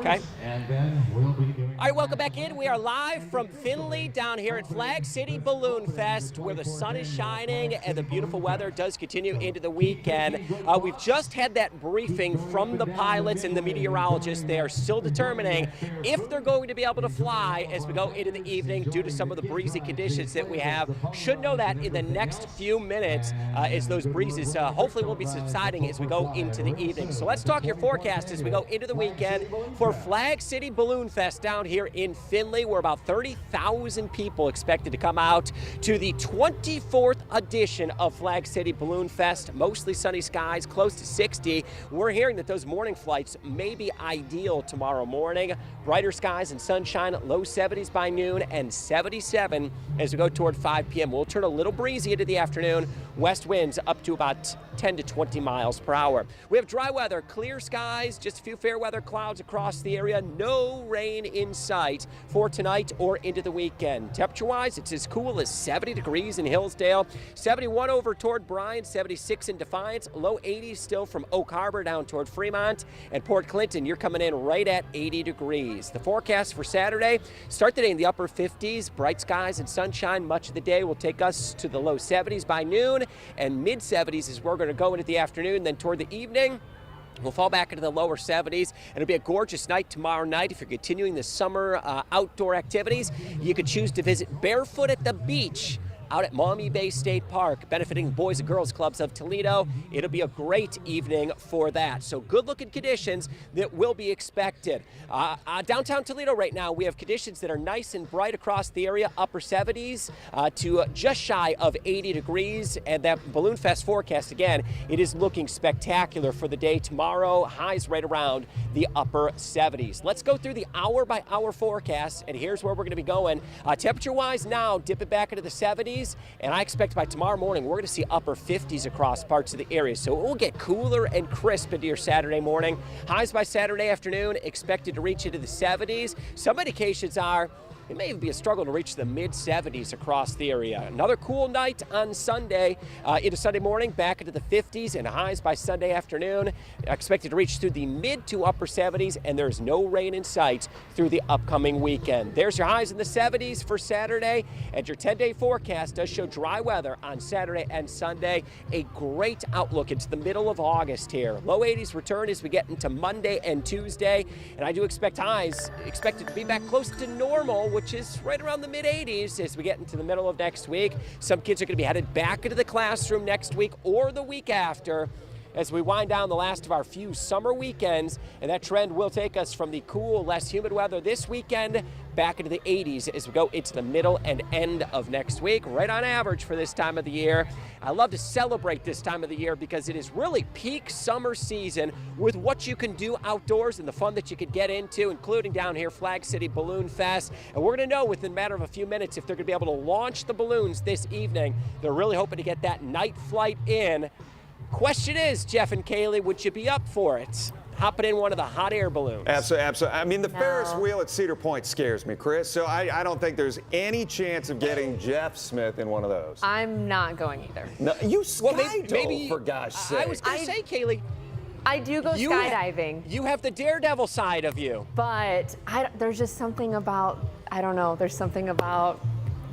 Okay. And then we'll be doing. All right, welcome back in. We are live from Findlay down here at Flag City Balloon Fest, where the sun is shining and the beautiful weather does continue into the weekend. We've just had that briefing from the pilots and the meteorologists. They are still determining if they're going to be able to fly as we go into the evening due to some of the breezy conditions that we have. Should know that in the next few minutes as those breezes hopefully will be subsiding as we go into the evening. So let's talk your forecast as we go into the weekend for Flag City Balloon Fest down here in Findlay, where about 30,000 people expected to come out to the 24th edition of Flag City Balloon Fest. Mostly sunny skies, close to 60. We're hearing that those morning flights may be ideal tomorrow morning. Brighter skies and sunshine, low 70s by noon and 77 as we go toward 5 p.m. We'll turn a little breezy into the afternoon. West winds up to about 10 to 20 miles per hour. We have dry weather, clear skies, just a few fair weather clouds across the area. No rain in sight for tonight or into the weekend. Temperature-wise, it's as cool as 70 degrees in Hillsdale, 71 over toward Bryan, 76 in Defiance, low 80s still from Oak Harbor down toward Fremont, and Port Clinton, you're coming in right at 80 degrees. The forecast for Saturday, start the day in the upper 50s, bright skies and sunshine much of the day will take us to the low 70s by noon, and mid 70s is where we're going to go into the afternoon. Then toward the evening, we'll fall back into the lower 70s, and it'll be a gorgeous night tomorrow night. If you're continuing the summer outdoor activities, you could choose to visit barefoot at the beach out at Maumee Bay State Park, benefiting Boys and Girls Clubs of Toledo. It'll be a great evening for that. So good-looking conditions that will be expected. Downtown Toledo right now, we have conditions that are nice and bright across the area, upper 70s to just shy of 80 degrees. And that Balloon Fest forecast, again, it is looking spectacular for the day tomorrow. Highs right around the upper 70s. Let's go through the hour-by-hour forecast, and here's where we're going to be going. Temperature-wise now, dip it back into the 70s. And I expect by tomorrow morning, we're going to see upper 50s across parts of the area. So it will get cooler and crisp into your Saturday morning. Highs by Saturday afternoon expected to reach into the 70s. Some indications are it may even be a struggle to reach the mid-70s across the area. Another cool night on Sunday into Sunday morning, back into the 50s, and highs by Sunday afternoon expected to reach through the mid to upper 70s, and there's no rain in sight through the upcoming weekend. There's your highs in the 70s for Saturday, and your 10-day forecast does show dry weather on Saturday and Sunday. A great outlook into the middle of August here. Low 80s return as we get into Monday and Tuesday, and I do expect highs expected to be back close to normal, which is right around the mid-80s as we get into the middle of next week. Some kids are going to be headed back into the classroom next week or the week after as we wind down the last of our few summer weekends, and that trend will take us from the cool, less humid weather this weekend back into the 80s as we go into the middle and end of next week, right on average for this time of the year. I love to celebrate this time of the year because it is really peak summer season with what you can do outdoors and the fun that you could get into, including down here Flag City Balloon Fest. And we're going to know within a matter of a few minutes if they're going to be able to launch the balloons this evening. They're really hoping to get that night flight in. Question is, Jeff and Kaylee, would you be up for it? Hopping in one of the hot air balloons. Absolutely. I mean, the Ferris wheel at Cedar Point scares me, Chris. So I don't think there's any chance of getting Jeff Smith in one of those. I'm not going either. No, you skydove, maybe for gosh sake. I was going to say, Kaylee, I do go skydiving. You have the daredevil side of you. But there's just something about, I don't know, there's something about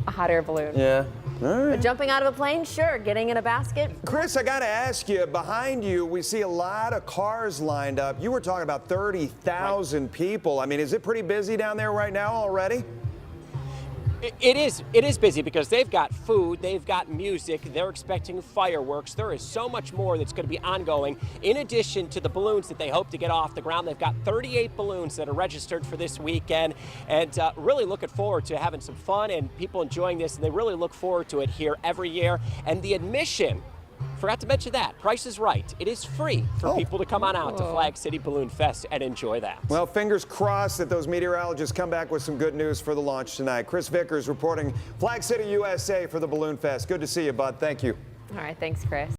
a hot air balloon. Yeah. All right. But jumping out of a plane, sure. Getting in a basket. Chris, I got to ask you, behind you, we see a lot of cars lined up. You were talking about 30,000 people. I mean, is it pretty busy down there right now already? It is busy because they've got food, they've got music, they're expecting fireworks. There is so much more that's going to be ongoing. In addition to the balloons that they hope to get off the ground, they've got 38 balloons that are registered for this weekend, and really looking forward to having some fun and people enjoying this, and they really look forward to it here every year. And the admission, forgot to mention that, Price is Right. It is free for people to come on out to Flag City Balloon Fest and enjoy that. Well, fingers crossed that those meteorologists come back with some good news for the launch tonight. Chris Vickers reporting Flag City, USA for the Balloon Fest. Good to see you, bud. Thank you. All right, thanks, Chris.